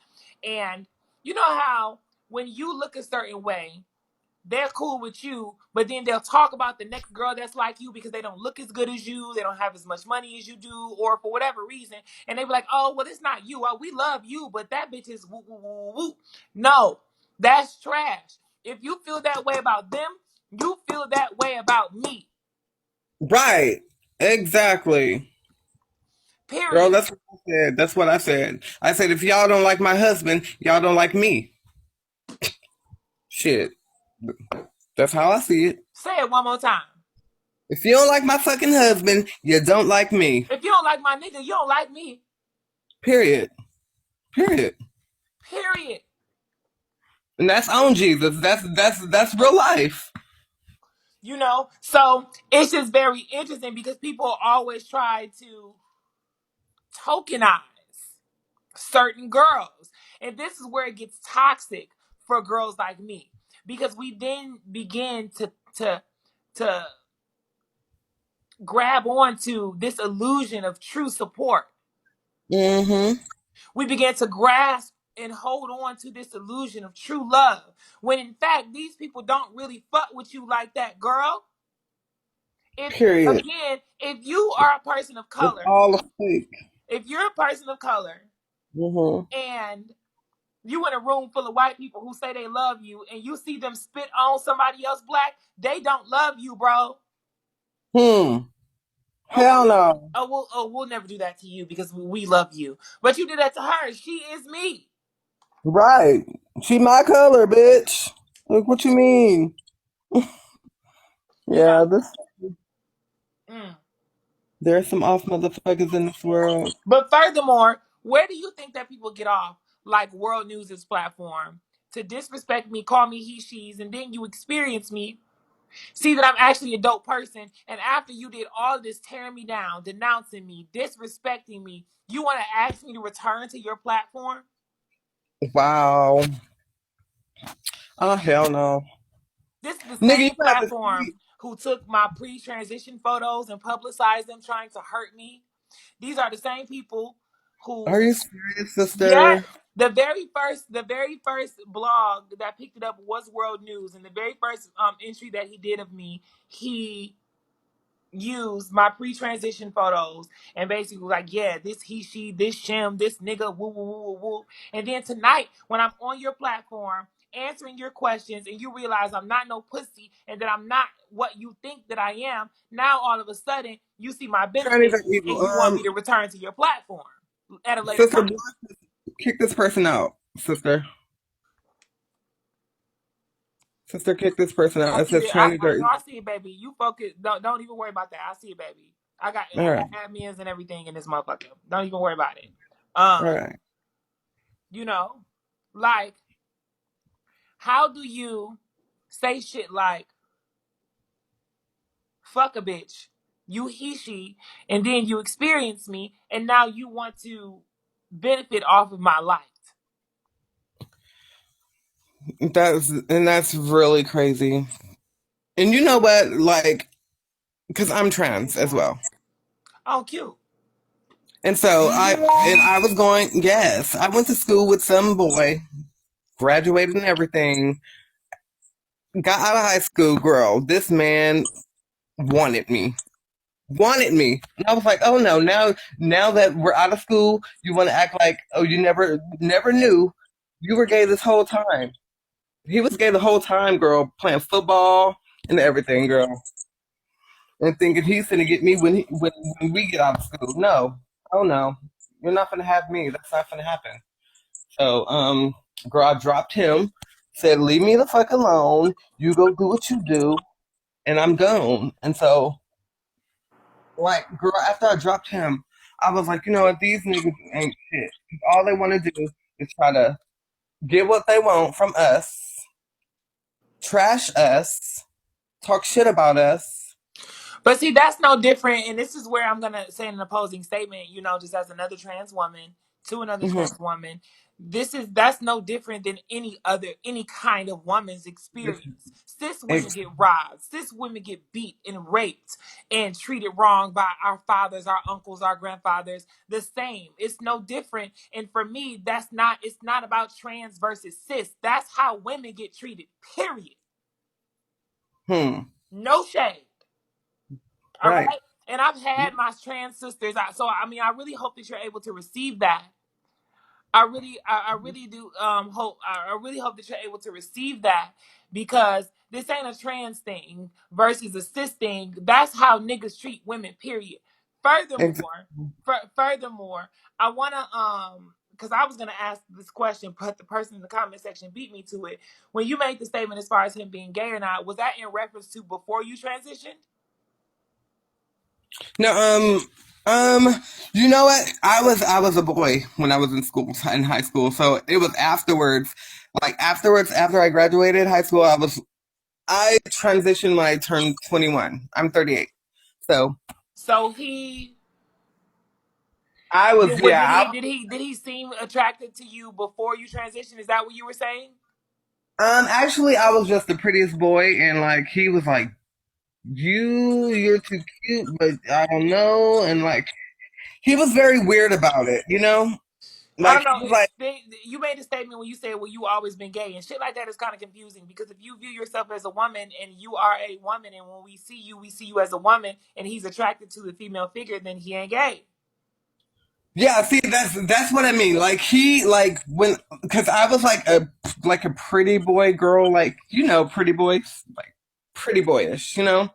and you know how when you look a certain way, they're cool with you, but then they'll talk about the next girl that's like you because they don't look as good as you, they don't have as much money as you do, or for whatever reason, and they be like, oh, well, it's not you. Oh, we love you, but that bitch is woo, woo, woo, woo. No, that's trash. If you feel that way about them, you feel that way about me. Right. Exactly. Period. Girl, that's what I said. That's what I said. I said, if y'all don't like my husband, y'all don't like me. Shit. That's how I see it. Say it one more time. If you don't like my fucking husband, you don't like me. If you don't like my nigga, you don't like me. Period. Period. Period. And that's on Jesus. That's real life. You know, so it's just very interesting because people always try to tokenize certain girls. And this is where it gets toxic for girls like me, because we then begin to grab onto this illusion of true support. Mm-hmm. We began to grasp and hold on to this illusion of true love, when in fact these people don't really fuck with you like that, girl. If Period. again, if you are a person of It's color, all a fake. if you're a person of color Mm-hmm. and you in a room full of white people who say they love you and you see them spit on somebody else black, they don't love you, bro. Hell no. We'll never do that to you because we love you. But you did that to her. She is me. Right. She my color, bitch. Look what you mean. You Yeah, know. this Mm. there's some off motherfuckers in this world. But furthermore, where do you think that people get off, like World News' platform, to disrespect me, call me he, she's, and then you experience me, see that I'm actually a dope person, and after you did all of this tearing me down, denouncing me, disrespecting me, you want to ask me to return to your platform? Wow. Oh hell no. This is the Nigga, you same have to platform see. who took my pre-transition photos and publicized them trying to hurt me. These are the same people Are who, you serious, yeah, sister? the very first blog that picked it up was World News, and the very first entry that he did of me, he used my pre-transition photos and basically was like, yeah, this he, she, this shim, this nigga, woo, woo, woo, woo, woo. And then tonight, when I'm on your platform answering your questions and you realize I'm not no pussy and that I'm not what you think that I am, now all of a sudden you see my Trannies benefits are evil. and you want me to return to your platform at a later Sister, time. kick this person out. Sister. Sister, kick this person out. I It see says it. I, trannies I are no, evil. I see it, baby. You focus. Don't even worry about that. I see it, baby. I got All right. admins and everything in this motherfucker. Don't even worry about it. All right. You know, like, how do you say shit like "fuck a bitch," you he she, and then you experience me, and now you want to benefit off of my life? That's really crazy. And you know what? Like, because I'm trans as well. Oh, cute. And so I was going, yes, I went to school with some boy, graduated and everything, got out of high school, girl. This man wanted me. Wanted me. And I was like, oh no, now that we're out of school, you want to act like, oh, you never knew you were gay this whole time. He was gay the whole time, girl, playing football and everything, girl. And thinking he's gonna get me when we get out of school. No. Oh no. You're not gonna have me. That's not gonna happen. So, girl, I dropped him, said, leave me the fuck alone. You go do what you do, and I'm gone. And so, like, girl, after I dropped him, I was like, you know what? These niggas ain't shit. All they want to do is try to get what they want from us, trash us, talk shit about us. But see, that's no different. And this is where I'm going to say an opposing statement, just as another trans woman to another Mm-hmm. trans woman. That's no different than any kind of woman's experience. Cis women get robbed. Cis women get beat and raped and treated wrong by our fathers, our uncles, our grandfathers. The same. It's no different. And for me, it's not about trans versus cis. That's how women get treated, period. No shade. All Right. right. And I've had my trans sisters. I really hope that you're able to receive that. I really do hope. I really hope that you're able to receive that, because this ain't a trans thing versus a cis thing. That's how niggas treat women. Period. Exactly. Furthermore, I wanna because I was gonna ask this question, but the person in the comment section beat me to it. When you made the statement as far as him being gay or not, was that in reference to before you transitioned? No, you know what? I was a boy when I was in high school. So it was afterwards. Like afterwards, after I graduated high school, I transitioned when I turned 21. I'm 38. So So he I was What did yeah. he seem attracted to you before you transitioned? Is that what you were saying? Actually, I was just the prettiest boy, and like he was like you're too cute, but I don't know. And like, he was very weird about it, you know? I Like, don't know. he was like, You made a statement when you said, "Well, you always been gay," and shit like that is kind of confusing because if you view yourself as a woman and you are a woman, and when we see you as a woman, and he's attracted to the female figure, then he ain't gay. yeah, see, that's what I mean. Like, he, like, when, because I was like a pretty boy girl, like, pretty boys, like, pretty boyish, you know?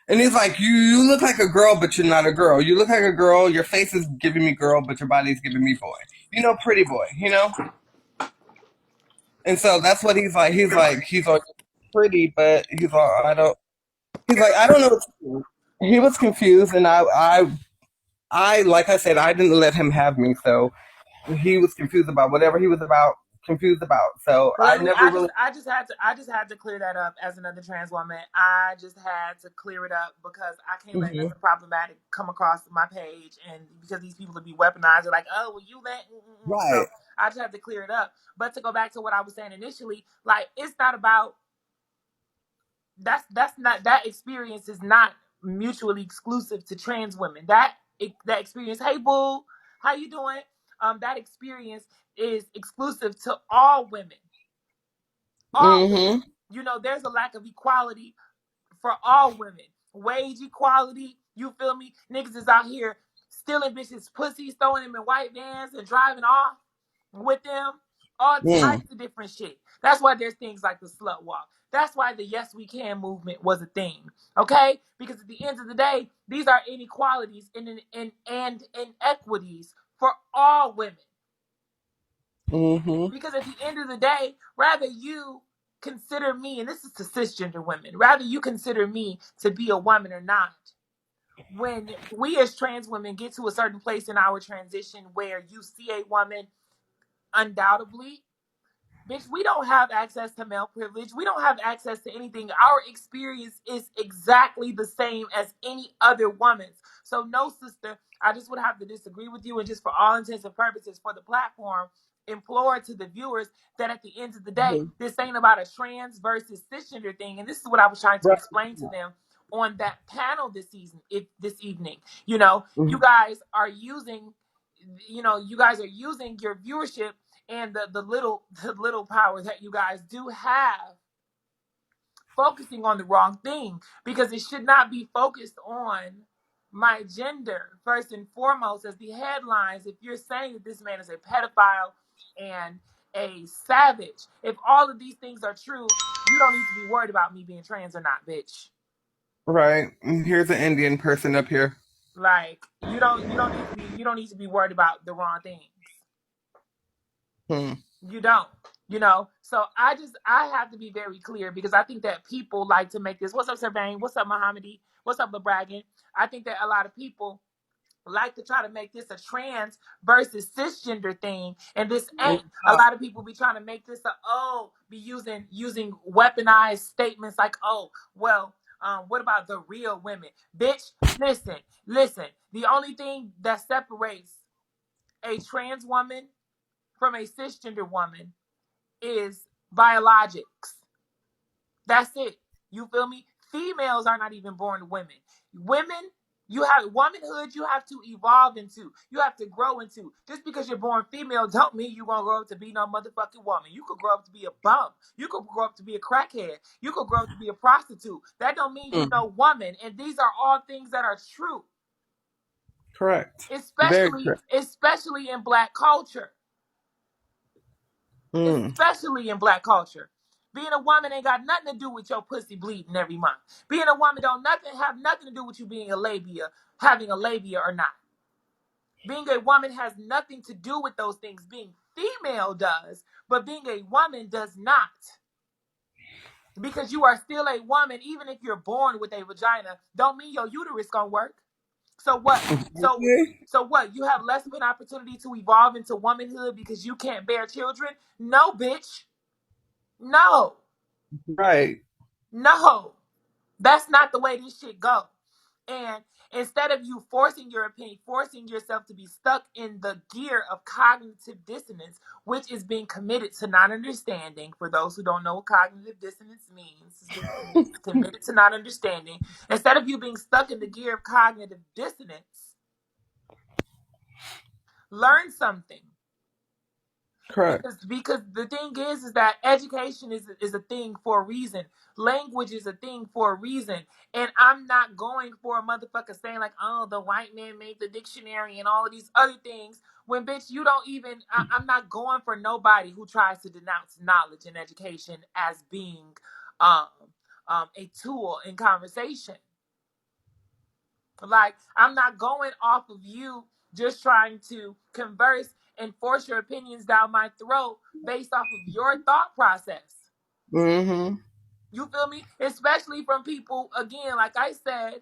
And he's like, you look like a girl, but you're not a girl. You look like a girl, your face is giving me girl, but your body's giving me boy. Pretty boy, you know? And so that's what he's like. He's like pretty, but he's like, I don't know what to do. He was confused, and like I said, I didn't let him have me, so he was confused about whatever he was confused about. So I Clearly, never really. I just had to clear that up as another trans woman. I just had to clear it up because I can't let Hmm. nothing problematic come across my page, and because these people will be weaponized, they're like, "Oh, well, you let." So Right. I just had to clear it up. But to go back to what I was saying initially, like it's not about that's not that experience is not mutually exclusive to trans women. That experience, hey boo, how you doing? That experience is exclusive to all women. All women. Hmm. You know, there's a lack of equality for all women. Wage equality, you feel me? Niggas is out here stealing bitches' pussies, throwing them in white vans and driving off with them. All Mm. types of different shit. That's why there's things like the slut walk. That's why the Yes We Can movement was a thing. Okay? Because at the end of the day, these are inequalities and inequities for all women. Hmm. Because at the end of the day, rather you consider me, and this is to cisgender women, rather you consider me to be a woman or not. When we as trans women get to a certain place in our transition where you see a woman, undoubtedly, bitch, we don't have access to male privilege. We don't have access to anything. Our experience is exactly the same as any other woman's. So, no, sister, I just would have to disagree with you. And just for all intents and purposes for the platform, implore to the viewers that at the end of the day, this ain't about a trans versus cisgender thing. And this is what I was trying to Right. explain to them on that panel this evening. You know, Mhm. you guys are using your viewership and the little power that you guys do have, focusing on the wrong thing, because it should not be focused on my gender first and foremost as the headlines. If you're saying that this man is a pedophile and a savage, if all of these things are true, you don't need to be worried about me being trans or not, bitch. Right. Here's an Indian person up here. Like you don't need to be worried about the wrong things. Hmm. You don't, So I have to be very clear because I think that people like to make this. What's up, Servain? What's up, Mohammedi? What's up, LeBraggin? I think that a lot of people like to try to make this a trans versus cisgender thing, and this ain't. A lot of people be trying to make this be using weaponized statements like, oh, well, what about the real women? Bitch, listen. The only thing that separates a trans woman from a cisgender woman is biologics. That's it. You feel me? Females are not even born women. Women, you have womanhood you have to evolve into. You have to grow into. Just because you're born female don't mean you're gonna grow up to be no motherfucking woman. You could grow up to be a bum. You could grow up to be a crackhead. You could grow up to be a prostitute. That don't mean you know woman. And these are all things that are true. Correct. Very Especially correct. especially in black culture. Especially in black culture. Being a woman ain't got nothing to do with your pussy bleeding every month. Being a woman don't have nothing to do with you being having a labia or not. Being a woman has nothing to do with those things. Being female does, but being a woman does not. Because you are still a woman, even if you're born with a vagina, don't mean your uterus gonna work. So what? So what? You have less of an opportunity to evolve into womanhood because you can't bear children? No, bitch. No. Right. No. That's not the way this shit go. And Instead of you forcing your opinion, forcing yourself to be stuck in the gear of cognitive dissonance, which is being committed to not understanding. For those who don't know what cognitive dissonance means, it's committed to not understanding. Instead of you being stuck in the gear of cognitive dissonance, learn something. Correct. Because the thing is that education is a thing for a reason. Language is a thing for a reason. And I'm not going for a motherfucker saying like, oh, the white man made the dictionary and all of these other things. When bitch, you don't even. I'm not going for nobody who tries to denounce knowledge and education as being um, a tool in conversation. Like, I'm not going off of you just trying to converse and force your opinions down my throat based off of your thought process. Mm-hmm. You feel me? Especially from people, again, like I said,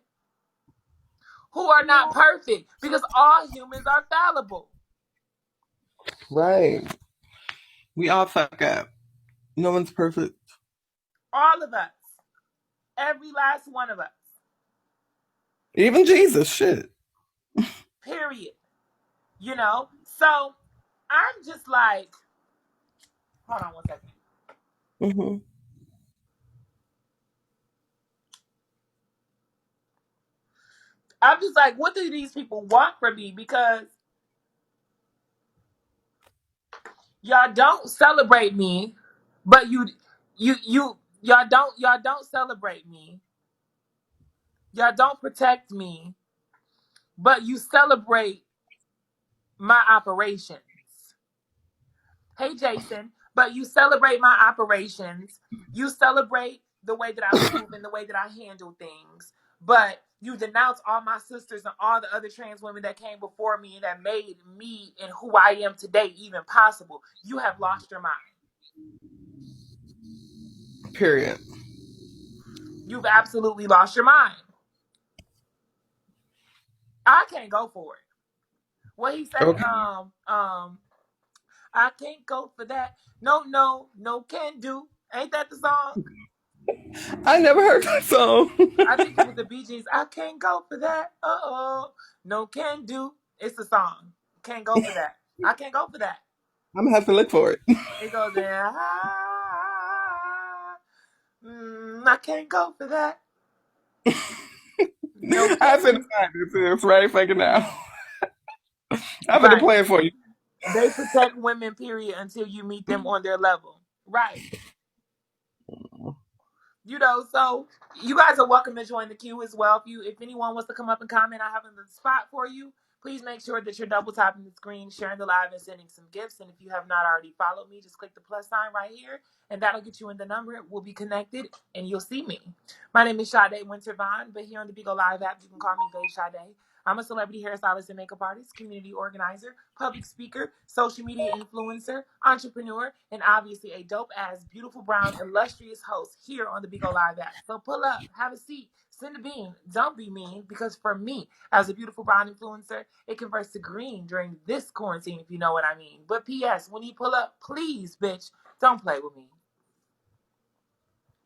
who are not perfect, because all humans are fallible. Right. We all fuck up. No one's perfect. All of us. Every last one of us. Even Jesus, shit. Period. You know? So I'm just like, hold on one second. Mm-hmm. I'm just like, what do these people want from me? Because y'all don't celebrate me, but y'all don't celebrate me. Y'all don't protect me, but you celebrate my operations. Hey Jason, but you celebrate my operations. You celebrate the way that I move and the way that I handle things. But you denounce all my sisters and all the other trans women that came before me and that made me and who I am today even possible. You have lost your mind. Period. You've absolutely lost your mind. I can't go for it. What he say? Okay. I can't go for that. No, no, no can do. Ain't that the song? I never heard that song. I think it was the Bee Gees. I can't go for that. No can do. It's the song. Can't go for that. I can't go for that. I'm gonna have to look for it. It goes there. I can't go for that. No I can finna do. find it. It's right fucking now. I'm gonna Right. play it for you. They protect women, period, until you meet them on their level. Right. You know, so you guys are welcome to join the queue as well. If anyone wants to come up and comment, I have a spot for you. Please make sure that you're double tapping the screen, sharing the live, and sending some gifts. And if you have not already followed me, just click the plus sign right here, and that'll get you in the number. We'll be connected, and you'll see me. My name is Sade Wintervon, but here on the Bigo Live app, you can call me Bae Sade. I'm a celebrity hairstylist and makeup artist, community organizer, public speaker, social media influencer, entrepreneur, and obviously a dope-ass, beautiful, brown, illustrious host here on the Bigo Live app. So pull up, have a seat, send a bean. Don't be mean, because for me, as a beautiful brown influencer, it converts to green during this quarantine, if you know what I mean. But P.S., when you pull up, please, bitch, don't play with me.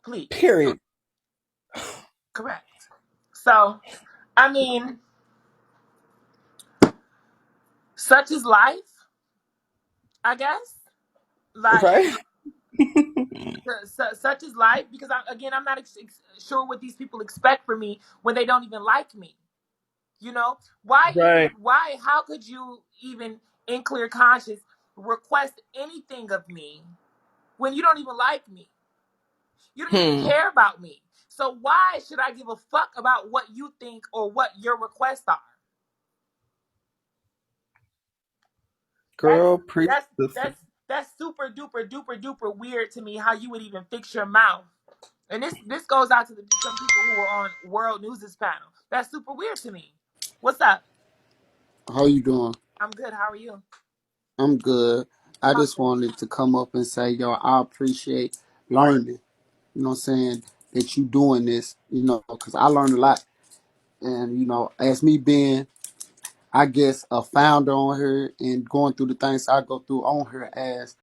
Please. Period. Correct. So, I mean, such is life, I guess. Like, Right? such is life, because I'm not sure what these people expect from me when they don't even like me. You know, Right. how could you even in clear conscience request anything of me when you don't even like me? You don't even care about me. So why should I give a fuck about what you think or what your requests are? Girl, preach That's this. that's super duper duper duper weird to me, how you would even fix your mouth. And this goes out to some people who are on World News's panel. That's super weird to me. What's up? How you doing? I'm good. How are you? I'm good. I Talk just to me. wanted to come up and say, yo, I appreciate learning. You know what I'm saying? That you doing this, because I learned a lot. And, as me being, I guess, a founder on her and going through the things I go through on her as